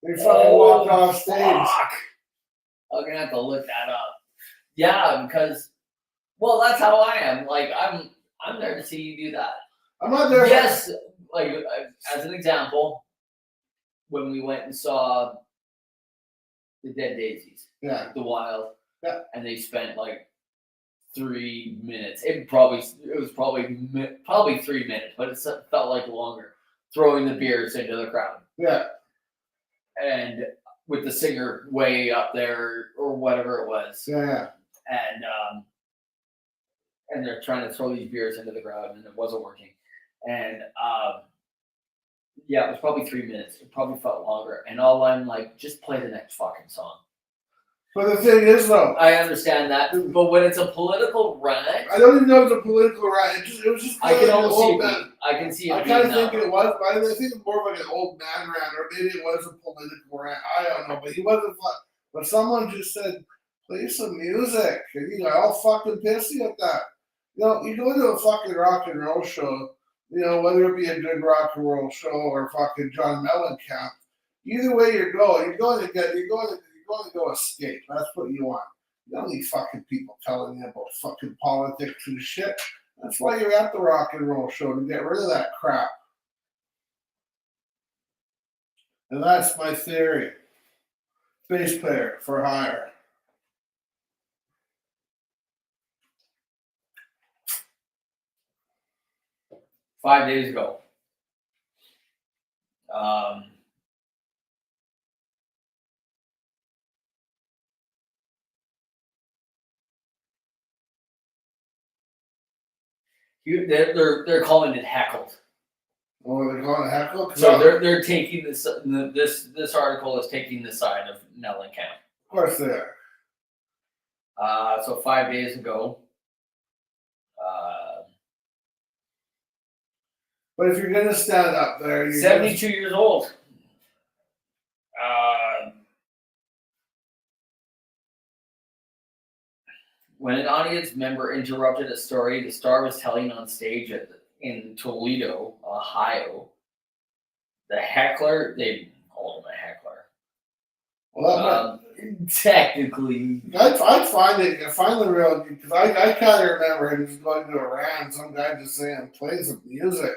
They fucking walked off stage.
Fuck. I'm gonna have to look that up. Yeah, because, well, that's how I am. Like, I'm there to see you do that.
I'm not there.
Yes, like as an example, when we went and saw the Dead Daisies,
Yeah.
the Wild,
Yeah.
and they spent like 3 minutes. It was probably 3 minutes, but it felt like longer. Throwing the beers into the crowd,
Yeah.
and with the singer way up there or whatever it was,
Yeah.
and they're trying to throw these beers into the crowd, and it wasn't working. And yeah, it was probably 3 minutes. It probably felt longer. And all I'm like, just play the next fucking song.
But the thing is, though,
I understand that, but when it's a political rant,
I don't even know if it's a political rant. It was just.
I can
like
almost see
old
it.
man.
I can see it.
I kind of think it was, but I think it's more of like an old man rant, or maybe it was a political rant. I don't know, but he wasn't. But someone just said, "Play some music," and he got all fucking pissy at that. You know, you go to a fucking rock and roll show. You know, whether it be a good rock and roll show or fucking John Mellencamp, either way you're going to go escape. That's what you want. You don't need fucking people telling you about fucking politics and shit. That's why you're at the rock and roll show, to get rid of that crap. And that's my theory. Bass player for hire.
$5 days ago. They're calling it heckled.
Oh, they're going to heckle?
So they're taking this article is taking the side of Mellencamp.
Of course they are.
So 5 days ago.
But if you're gonna stand up there, you're
72 years old. When an audience member interrupted a story the star was telling on stage in Toledo, Ohio, the heckler, they called him a heckler.
Well,
Technically,
I'd find it. Find the real, because I kind of remember him just going to a rant. Some guy just saying, "Play some music."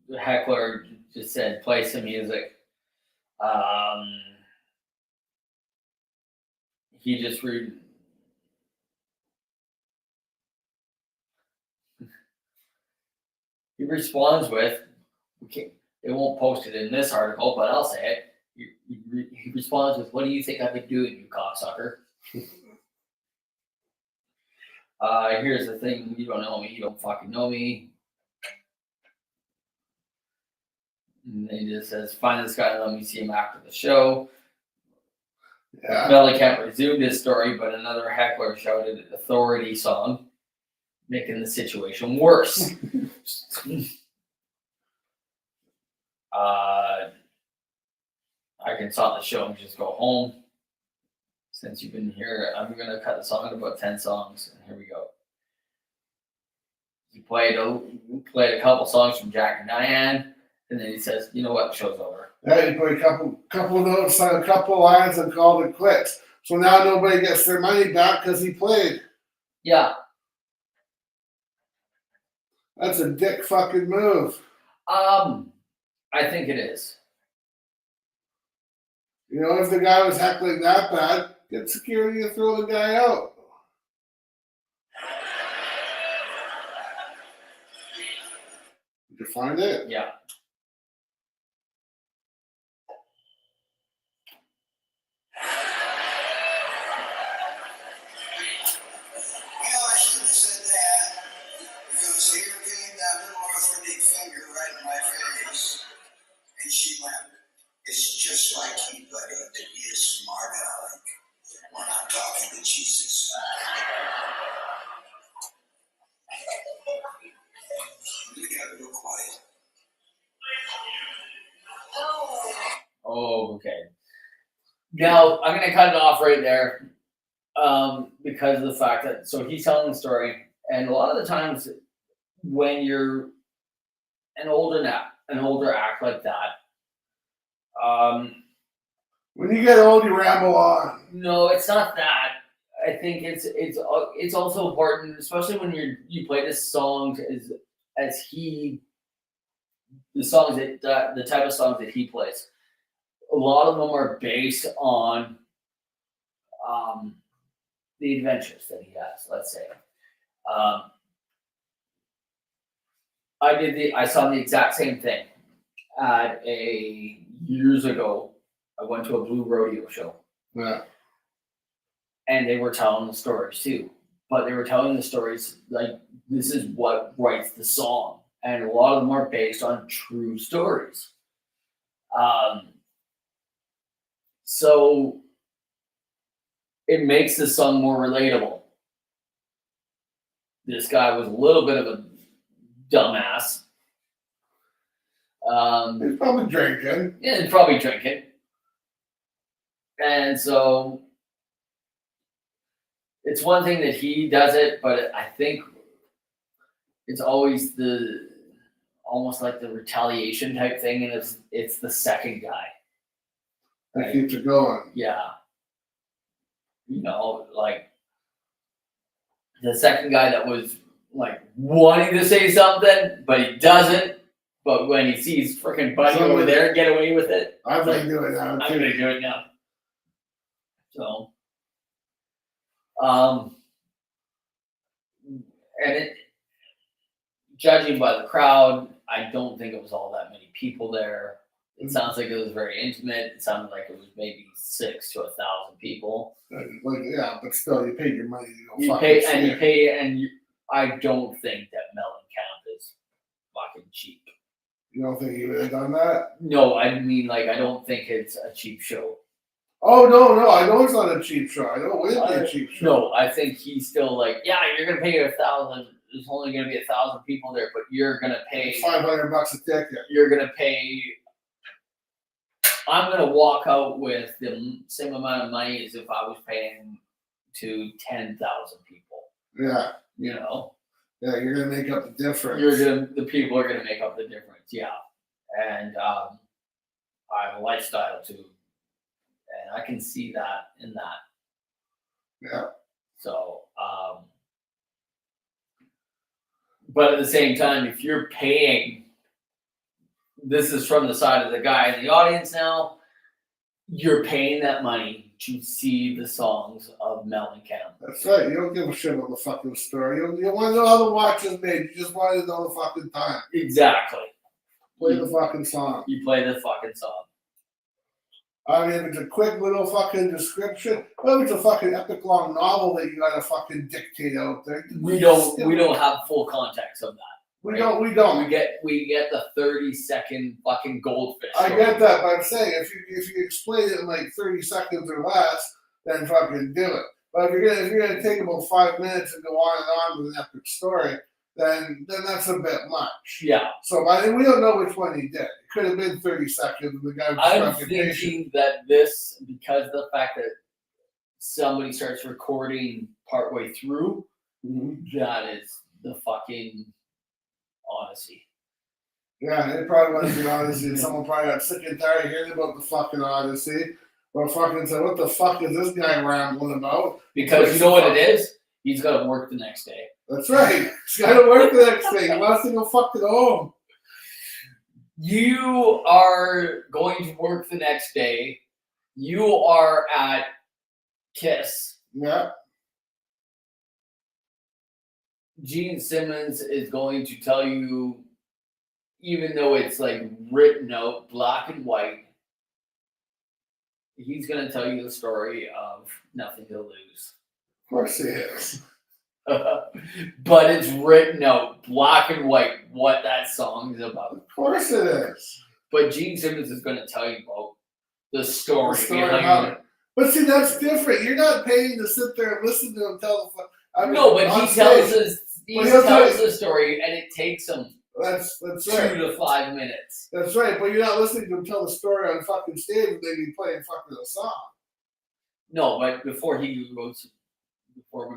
the heckler just said, "Play some music." He just he responds with, "Okay, they won't post it in this article, but I'll say it." He responds with, "What do you think I've been doing, you cocksucker?" Here's the thing: you don't know me, you don't fucking know me. And he just says, "Find this guy and let me see him after the show."
Yeah.
Mellencamp resumed his story, but another heckler shouted authority song, making the situation worse. I can stop the show and just go home. Since you've been here, I'm going to cut the song into about 10 songs, and here we go. He played a couple songs from Jack and Diane, and then he says, "You know what? The show's over."
Yeah, he played a couple of notes on a couple lines and called it quits. So now nobody gets their money back because he played.
Yeah.
That's a dick fucking move.
I think it is.
You know, if the guy was heckling that bad, get security to throw the guy out. Did you find it?
Yeah.
Well, I shouldn't have said that, because here came that little orthopedic finger right in my face. And she went, "It's just like you, buddy, to be a smart aleck. We're not talking to Jesus." We got real quiet.
Oh, okay. Now, I'm going to cut it off right there because of the fact that, so he's telling the story, and a lot of the times when you're an older act like that,
When you get old, you ramble on.
no, it's not that. I think it's also important, especially when you play this song as he, the songs that the type of songs that he plays. A lot of them are based on the adventures that he has. Let's say, I saw the exact same thing at years ago. I went to a Blue Rodeo show.
Yeah.
And they were telling the stories too. But they were telling the stories like this is what writes the song. And a lot of them are based on true stories. So it makes the song more relatable. This guy was a little bit of a dumbass.
He's probably drinking.
Yeah, he's probably drinking. And so it's one thing that he does it, but I think it's always almost like the retaliation type thing, and it's the second guy.
That keeps it going.
Yeah. You know, like the second guy that was like wanting to say something, but he doesn't. But when he sees freaking Buddy over there get away with it,
I've been doing that
I'm
too.
gonna do it now. So, and it, judging by the crowd, I don't think it was all that many people there. It sounds like it was very intimate. It sounded like it was maybe 6,000 to 1,000 people.
Like, yeah, but still, you paid your money to go.
You pay, and I don't think that Mellencamp is fucking cheap.
You don't think he would have done that?
No, I mean, like, I don't think it's a cheap show.
Oh, no, I know it's not a cheap show. I know it wouldn't be a cheap show.
No, I think he's still like, yeah, you're gonna pay 1,000. There's only gonna be 1,000 people there, but you're gonna pay
$500 a ticket.
You're gonna pay. I'm gonna walk out with the same amount of money as if I was paying to 10,000 people.
Yeah.
You know.
Yeah, you're gonna make up the difference.
The people are gonna make up the difference. Yeah, and I have a lifestyle too, and I can see that in that.
Yeah.
So, but at the same time, if you're paying, this is from the side of the guy in the audience now, you're paying that money to see the songs of Mellencamp.
That's right. You don't give a shit about the fucking story. You want to know how the watch is made. You just want to know the fucking time.
Exactly.
Play the fucking song.
You play the fucking song.
I mean, if it's a quick little fucking description, well, it's a fucking epic long novel that you gotta fucking dictate out there.
We don't have full context of that.
We don't. We don't.
We get the 30-second fucking goldfish.
I
story.
get that, but I'm saying if you explain it in like 30 seconds or less, then fucking do it. But if you're gonna take about 5 minutes and go on and on with an epic story, then that's a bit much.
Yeah.
So I mean, we don't know which one he did. It could have been 30 seconds. And the guy was
I'm
fucking patient.
thinking that this, because of the fact that somebody starts recording partway through, that is the fucking Odyssey.
Yeah, it probably was the Odyssey. Someone probably got sick and tired of hearing about the fucking Odyssey. Or fucking said, what the fuck is this guy rambling about?
Because you know what it is? He's got to work the next day.
That's right. He's got to work the next thing. He wants to go fucking home.
You are going to work the next day. You are at KISS.
Yeah.
Gene Simmons is going to tell you, even though it's like written out, black and white, he's going to tell you the story of Nothing to Lose.
Of course he is.
But it's written out, black and white, what that song is about.
Of course it is.
But Gene Simmons is going to tell you about the story,
The story
behind
about
it.
it. But see, that's different. You're not paying to sit there and listen to him tell the. I mean,
No, but
on
he
stage,
tells us. He
Well, he'll
tells
tell
the story, and it takes him
That's
2
right.
to 5 minutes.
That's right. But you're not listening to him tell the story on fucking stage and then you playing fucking a song.
No, but before we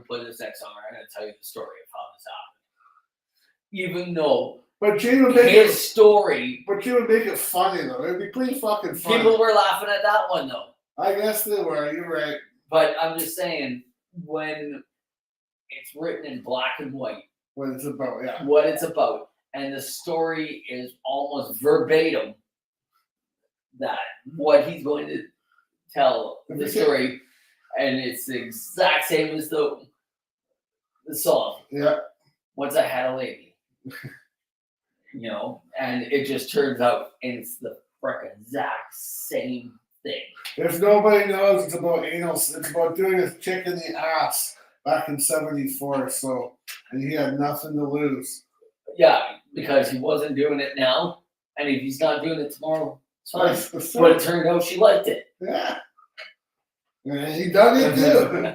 play this next song, I'm going to tell you the story of how this happened. Even though
But Gene would make
his
it.
story,
But you would make it funny though. It'd be pretty fucking funny.
people were laughing at that one though.
I guess they were. You're right.
But I'm just saying, when it's written in black and white,
What it's about, yeah.
what it's about, and the story is almost verbatim that what he's going to tell the story, and it's the exact same as the song.
Yeah.
Once I had a lady, and it just turns out it's the frickin' exact same thing.
If nobody knows, it's about anal. It's about doing a chick in the ass back in '74. So, and he had nothing to lose.
Yeah, because he wasn't doing it now, and if he's not doing it tomorrow, it's fine.
That's
But it turned out she liked it.
yeah. And he done it too.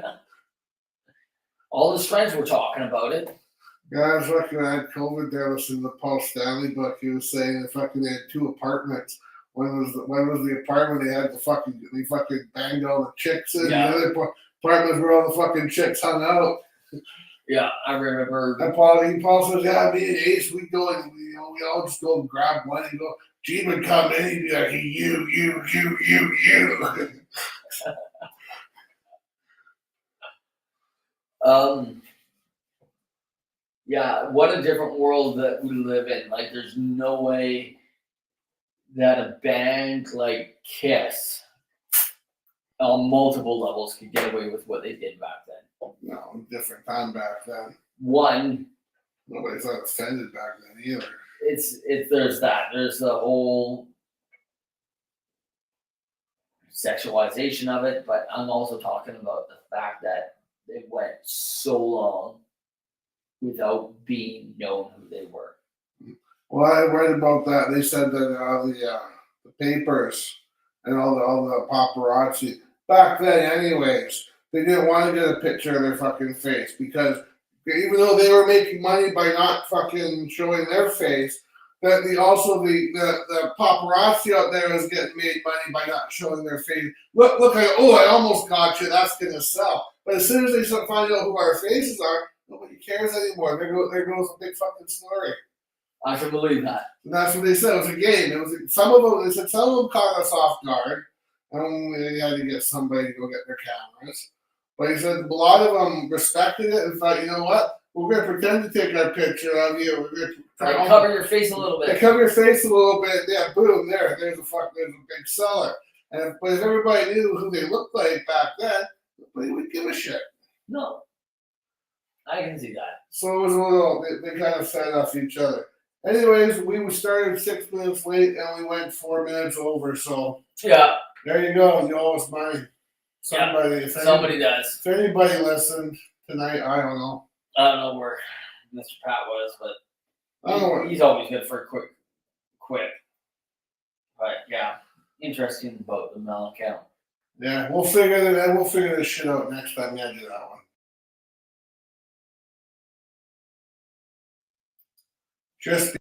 All his friends were talking about it.
Guys fucking had COVID there listening to the Paul Stanley book. He was saying that fucking they had 2 apartments. One was the apartment they had they fucking banged all the chicks in.
Yeah.
The other apartment where all the fucking chicks hung out.
Yeah, I remember.
And Paul says, yeah, me and Ace, we go and we all just go and grab one and go. Gene would come in, he'd be like, you.
Yeah, what a different world that we live in. Like, there's no way that a band like KISS on multiple levels could get away with what they did back then.
No, different time back then.
One,
Nobody's not offended back then either.
there's that. There's the whole sexualization of it, but I'm also talking about the fact that it went so long without being known who they were.
Well, I read about that. They said that the papers and all the paparazzi back then, anyways, they didn't want to get a picture of their fucking face because even though they were making money by not fucking showing their face, that the paparazzi out there is getting made money by not showing their face. Look! I almost got you. That's gonna sell. But as soon as they start finding out who our faces are, nobody cares anymore. There goes a big fucking story.
I can believe that.
And that's what they said. It was a game. Some of them caught us off guard. They had to get somebody to go get their cameras. But he said a lot of them respected it and thought, you know what? We're going to pretend to take our picture of you. We're going to try
to cover your face a little
They
bit.
cover your face a little bit. Yeah, boom, there's a big seller. But if everybody knew who they looked like back then, nobody would give a shit.
No. I can see that.
So it was a little, they kind of fed off each other. Anyways, we started 6 minutes late and we went 4 minutes over. So
Yeah,
there you go. You owe us money. Somebody
does.
If anybody listened tonight, I don't know.
I don't know where Mr. Pratt was, but
Oh,
He's always good for a quick quip. But yeah, interesting about the Mel account.
yeah, we'll figure this shit out next time. Yeah, do that one. Just